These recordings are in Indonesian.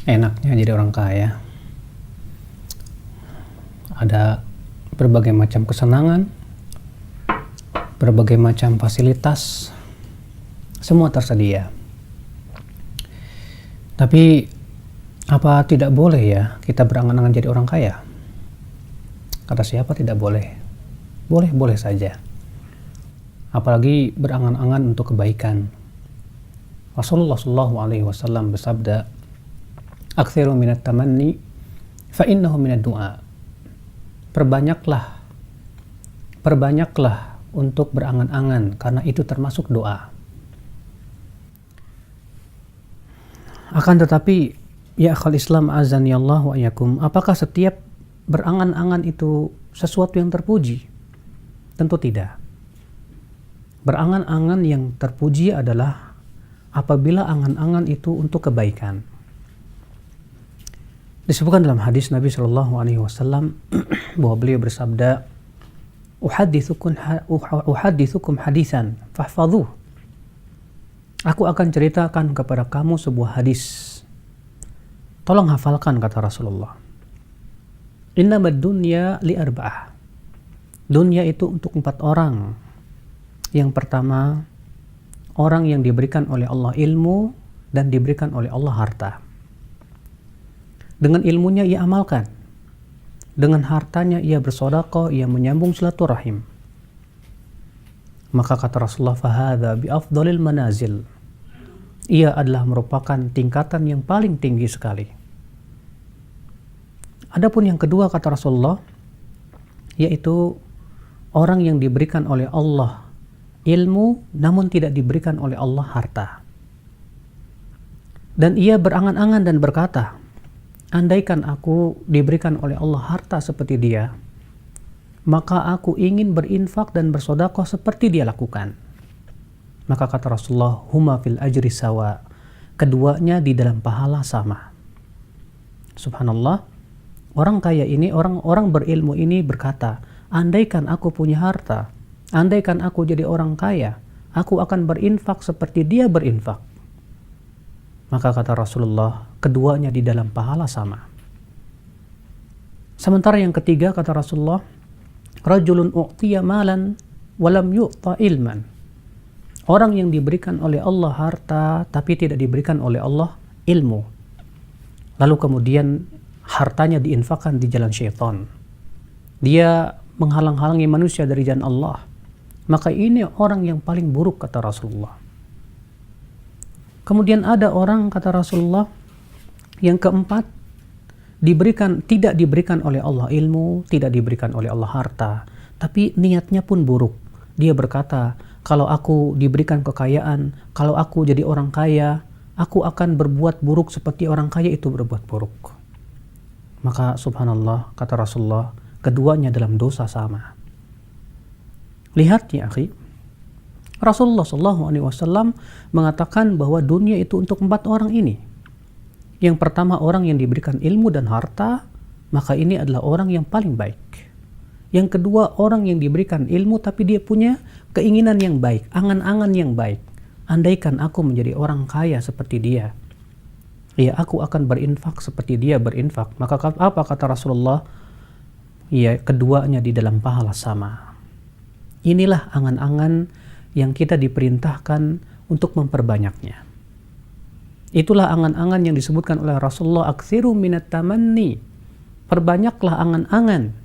Enaknya jadi orang kaya. Ada berbagai macam kesenangan, berbagai macam fasilitas, semua tersedia. Tapi apa tidak boleh ya kita berangan-angan jadi orang kaya? Kata siapa tidak boleh? Boleh-boleh saja. Apalagi berangan-angan untuk kebaikan. Rasulullah SAW bersabda, "Aktsiru minat tamanni fa innahu minad du'a." Perbanyaklah untuk berangan-angan karena itu termasuk doa. Akan tetapi, ya akhal Islam azani Allah wa iyyakum, apakah setiap berangan-angan itu sesuatu yang terpuji? Tentu tidak. Berangan-angan yang terpuji adalah apabila angan-angan itu untuk kebaikan. Disebutkan dalam hadis Nabi Shallallahu Alaihi Wasallam bahwa beliau bersabda, "Uhadithukum hadisan, fahfadhuh." Aku akan ceritakan kepada kamu sebuah hadis. Tolong hafalkan, kata Rasulullah. Innamad dunya li arba'ah. Dunia itu untuk 4 orang. Yang pertama, orang yang diberikan oleh Allah ilmu dan diberikan oleh Allah harta. Dengan ilmunya ia amalkan. Dengan hartanya ia bersedekah, ia menyambung silaturahim. Maka kata Rasulullah, fahadha bi afdalil manazil. Ia adalah merupakan tingkatan yang paling tinggi sekali. Adapun yang kedua kata Rasulullah, yaitu orang yang diberikan oleh Allah ilmu namun tidak diberikan oleh Allah harta. Dan ia berangan-angan dan berkata, andaikan aku diberikan oleh Allah harta seperti dia, maka aku ingin berinfak dan bersedekah seperti dia lakukan. Maka kata Rasulullah, huma fil ajri sawa. Keduanya di dalam pahala sama. Subhanallah, orang kaya ini, orang berilmu ini berkata, andaikan aku punya harta, andaikan aku jadi orang kaya, aku akan berinfak seperti dia berinfak. Maka kata Rasulullah, keduanya di dalam pahala sama. Sementara yang ketiga kata Rasulullah, rajulun u'tiya malan walam yu'ta ilman. Orang yang diberikan oleh Allah harta tapi tidak diberikan oleh Allah ilmu. Lalu kemudian hartanya diinfakkan di jalan syaitan. Dia menghalang-halangi manusia dari jalan Allah. Maka ini orang yang paling buruk kata Rasulullah. Kemudian ada orang kata Rasulullah yang keempat, tidak diberikan oleh Allah ilmu, tidak diberikan oleh Allah harta, tapi niatnya pun buruk. Dia berkata, kalau aku diberikan kekayaan, kalau aku jadi orang kaya, aku akan berbuat buruk seperti orang kaya itu berbuat buruk. Maka subhanallah kata Rasulullah, keduanya dalam dosa sama. Lihat ya akhi, Rasulullah SAW mengatakan bahwa dunia itu untuk 4 orang ini. Yang pertama orang yang diberikan ilmu dan harta, maka ini adalah orang yang paling baik. Yang kedua orang yang diberikan ilmu tapi dia punya keinginan yang baik, angan-angan yang baik. Andaikan aku menjadi orang kaya seperti dia, ya aku akan berinfak seperti dia berinfak. Maka apa kata Rasulullah? Ya keduanya di dalam pahala sama. Inilah angan-angan yang kita diperintahkan untuk memperbanyaknya. Itulah angan-angan yang disebutkan oleh Rasulullah, aktsiru minat tamanni. Perbanyaklah angan-angan.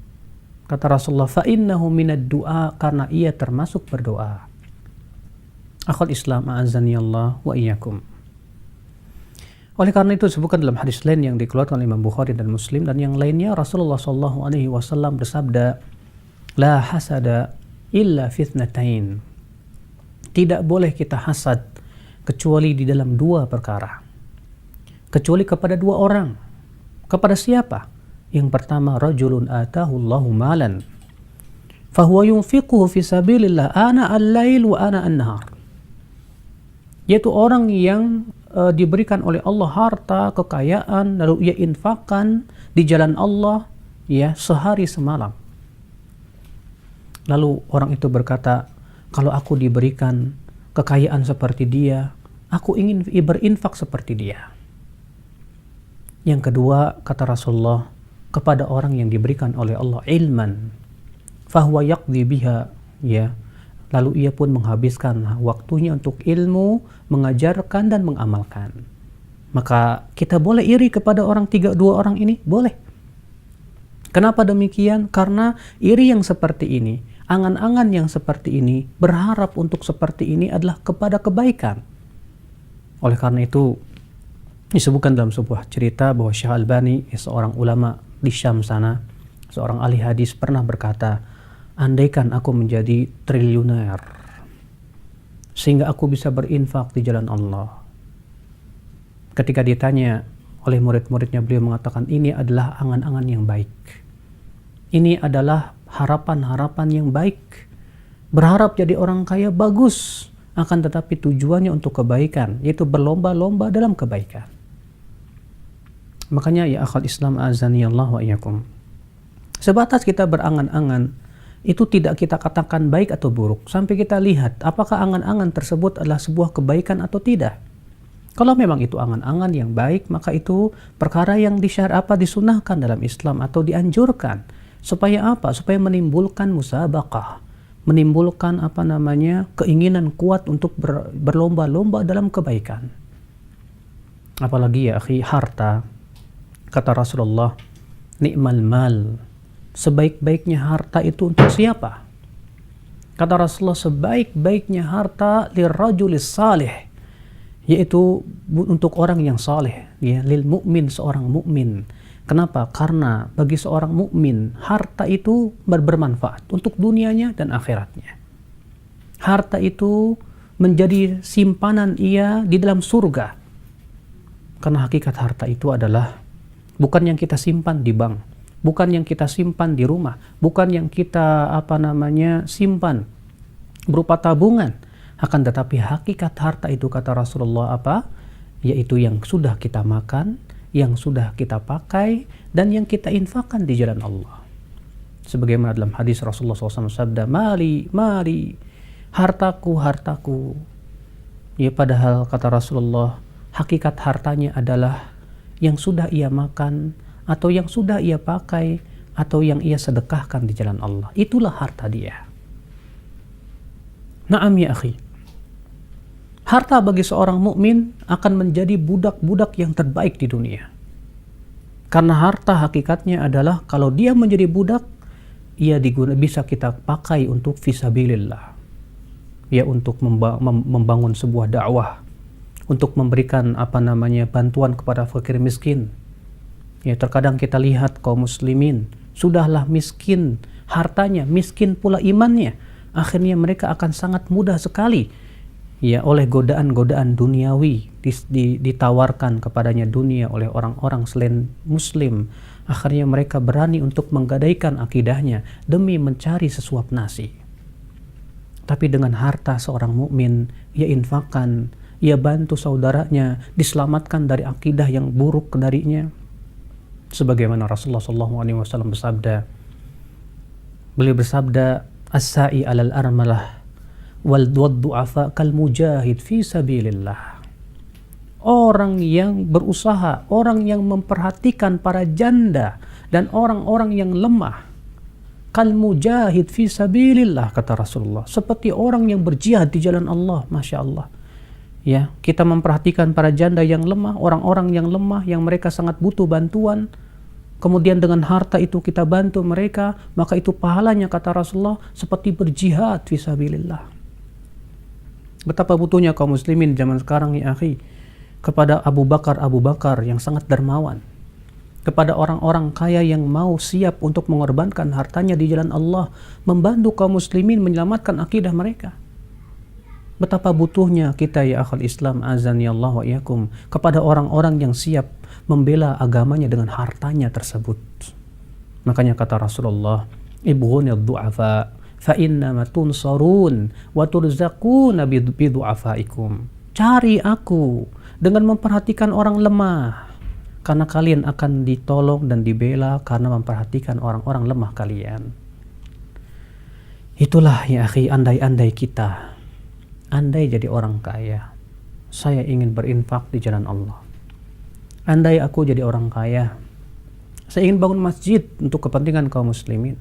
Kata Rasulullah, fa innahu minad du'a, karena ia termasuk berdoa. Akhul Islam a'azani Allah wa iyyakum. Oleh karena itu disebutkan dalam hadis lain yang dikeluarkan oleh Imam Bukhari dan Muslim dan yang lainnya, Rasulullah SAW bersabda, la hasada illa fitnatain. Tidak boleh kita hasad kecuali di dalam 2 perkara. Kecuali kepada 2 orang. Kepada siapa? Yang pertama, rajulun atahu Allahu malan fahuwa yunfiquhu fi sabilillah ana al-lail wa ana an-nahar. Yaitu orang yang diberikan oleh Allah harta, kekayaan, lalu ia infakkan di jalan Allah ya sehari semalam. Lalu orang itu berkata, kalau aku diberikan kekayaan seperti dia, aku ingin berinfak seperti dia. Yang kedua, kata Rasulullah, kepada orang yang diberikan oleh Allah ilman, fahuwa yaqdi biha, ya, lalu ia pun menghabiskan waktunya untuk ilmu, mengajarkan dan mengamalkan. Maka kita boleh iri kepada dua orang ini? Boleh. Kenapa demikian? Karena iri yang seperti ini, angan-angan yang seperti ini, berharap untuk seperti ini adalah kepada kebaikan. Oleh karena itu, disebutkan dalam sebuah cerita bahwa Syekh Albani, seorang ulama di Syam sana, seorang ahli hadis, pernah berkata, andaikan aku menjadi triliuner, sehingga aku bisa berinfak di jalan Allah. Ketika ditanya oleh murid-muridnya, beliau mengatakan, ini adalah angan-angan yang baik. Ini adalah harapan-harapan yang baik. Berharap jadi orang kaya bagus, akan tetapi tujuannya untuk kebaikan, yaitu berlomba-lomba dalam kebaikan. Makanya ya akhal Islam azani Allah wa iyyakum, sebatas kita berangan-angan, itu tidak kita katakan baik atau buruk, sampai kita lihat apakah angan-angan tersebut adalah sebuah kebaikan atau tidak. Kalau memang itu angan-angan yang baik, maka itu perkara yang disunahkan dalam Islam atau dianjurkan. Supaya apa? Supaya menimbulkan musabaqah, menimbulkan keinginan kuat untuk berlomba-lomba dalam kebaikan. Apalagi ya akhi, harta. Kata Rasulullah, ni'mal mal, sebaik-baiknya harta itu untuk siapa? Kata Rasulullah, sebaik-baiknya harta lirrajulis salih, yaitu untuk orang yang saleh, ya, lil mukmin, seorang mukmin. Kenapa? Karena bagi seorang mukmin harta itu bermanfaat untuk dunianya dan akhiratnya. Harta itu menjadi simpanan ia di dalam surga. Karena hakikat harta itu adalah bukan yang kita simpan di bank, bukan yang kita simpan di rumah, bukan yang kita simpan berupa tabungan. Akan tetapi hakikat harta itu, kata Rasulullah, apa? Yaitu yang sudah kita makan, yang sudah kita pakai, dan yang kita infakkan di jalan Allah. Sebagaimana dalam hadis Rasulullah SAW sabda, mali, hartaku, hartaku. Ya, padahal kata Rasulullah, hakikat hartanya adalah yang sudah ia makan, atau yang sudah ia pakai, atau yang ia sedekahkan di jalan Allah. Itulah harta dia. Naam ya akhi, harta bagi seorang mukmin akan menjadi budak-budak yang terbaik di dunia. Karena harta hakikatnya adalah kalau dia menjadi budak, ia bisa kita pakai untuk fisabilillah. Ya, untuk membangun sebuah dakwah, untuk memberikan bantuan kepada fakir miskin. Ya, terkadang kita lihat kaum muslimin sudahlah miskin hartanya, miskin pula imannya. Akhirnya mereka akan sangat mudah sekali, ya, oleh godaan-godaan duniawi ditawarkan kepadanya dunia oleh orang-orang selain muslim. Akhirnya mereka berani untuk menggadaikan akidahnya demi mencari sesuap nasi. Tapi dengan harta seorang mukmin, ia infakkan, ia bantu saudaranya diselamatkan dari akidah yang buruk darinya. Sebagaimana Rasulullah SAW bersabda, beliau bersabda, as-sa'i alal armalah wal du'afa kal mujahid fi sabilillah. Orang yang berusaha, orang yang memperhatikan para janda dan orang-orang yang lemah, kal mujahid fi sabilillah, kata Rasulullah, seperti orang yang berjihad di jalan Allah. Masya Allah, ya, kita memperhatikan para janda yang lemah, orang-orang yang lemah, yang mereka sangat butuh bantuan, kemudian dengan harta itu kita bantu mereka, maka itu pahalanya, kata Rasulullah, seperti berjihad fi sabilillah. Betapa butuhnya kaum muslimin zaman sekarang ya akhi kepada Abu Bakar yang sangat dermawan, kepada orang-orang kaya yang mau siap untuk mengorbankan hartanya di jalan Allah, membantu kaum muslimin menyelamatkan akidah mereka. Betapa butuhnya kita ya akhal Islam azani Allah wa iyyakum kepada orang-orang yang siap membela agamanya dengan hartanya tersebut. Makanya kata Rasulullah, ibghunid du'afa fa innama tunsarun wa turzaquna bi du'afaikum. Cari aku dengan memperhatikan orang lemah, karena kalian akan ditolong dan dibela karena memperhatikan orang-orang lemah kalian. Itulah ya akhi, andai-andai kita, andai jadi orang kaya, saya ingin berinfak di jalan Allah. andai aku jadi orang kaya, saya ingin bangun masjid untuk kepentingan kaum muslimin.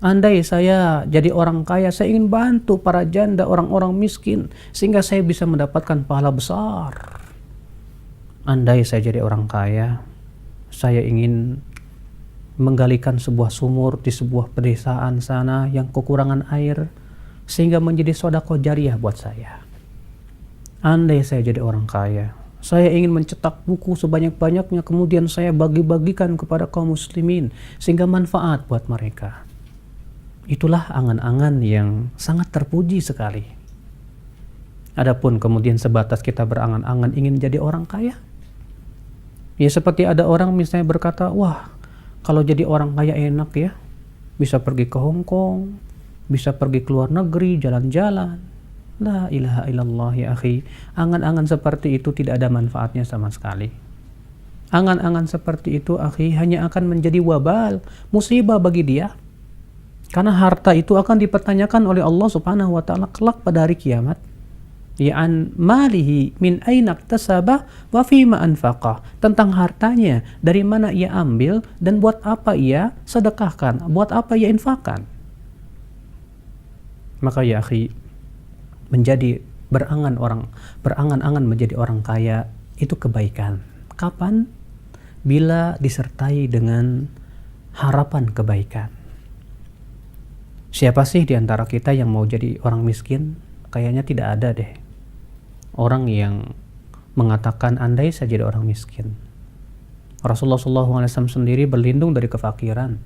Andai saya jadi orang kaya, saya ingin bantu para janda, orang-orang miskin, sehingga saya bisa mendapatkan pahala besar. Andai saya jadi orang kaya, saya ingin menggalikan sebuah sumur di sebuah pedesaan sana yang kekurangan air, sehingga menjadi sedekah jariah buat saya. Andai saya jadi orang kaya, saya ingin mencetak buku sebanyak-banyaknya, kemudian saya bagi-bagikan kepada kaum muslimin, sehingga manfaat buat mereka. Itulah angan-angan yang sangat terpuji sekali. Adapun kemudian sebatas kita berangan-angan ingin jadi orang kaya, ya seperti ada orang misalnya berkata, wah kalau jadi orang kaya enak ya, bisa pergi ke Hong Kong, bisa pergi ke luar negeri, jalan-jalan. La ilaha illallah ya akhi, angan-angan seperti itu tidak ada manfaatnya sama sekali. Angan-angan seperti itu akhi hanya akan menjadi wabal, musibah bagi dia. Karena harta itu akan dipertanyakan oleh Allah Subhanahu wa taala kelak pada hari kiamat. Ya'an malihi min aina iktasaba wa fima anfaqah, tentang hartanya, dari mana ia ambil dan buat apa ia sedekahkan, buat apa ia infakkan. Maka ya akhi, menjadi berangan-angan menjadi orang kaya itu kebaikan. Kapan? Bila disertai dengan harapan kebaikan. Siapa sih di antara kita yang mau jadi orang miskin? Kayaknya tidak ada deh orang yang mengatakan andai saya jadi orang miskin. Rasulullah SAW sendiri berlindung dari kefakiran.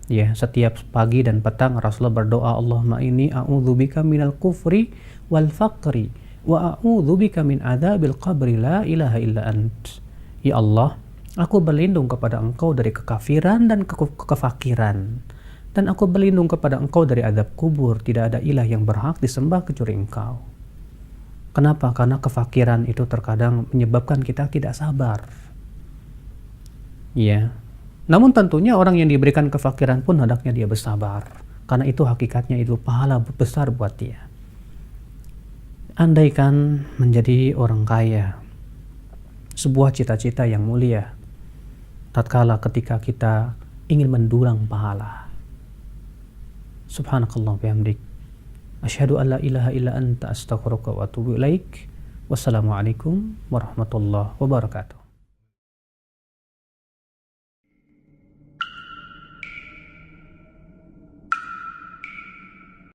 Ya, setiap pagi dan petang Rasulullah berdoa, Allahumma inni a'udzubika minal kufri wal faqri wa a'udzubika min adzabil qabri la ilaha illa ant. Ya Allah, aku berlindung kepada Engkau dari kekafiran dan kefakiran. Dan aku berlindung kepada Engkau dari azab kubur. Tidak ada ilah yang berhak disembah kecuali Engkau. Kenapa? Karena kefakiran itu terkadang menyebabkan kita tidak sabar. Ya. Namun tentunya orang yang diberikan kefakiran pun hendaknya dia bersabar. Karena itu hakikatnya itu pahala besar buat dia. Andaikan menjadi orang kaya, sebuah cita-cita yang mulia, tatkala ketika kita ingin mendulang pahala. Subhanakallah bihamdik, asyhadu an la ilaha illa anta astaghfiruka wa atubu ilaik. Wassalamualaikum warahmatullahi wabarakatuh.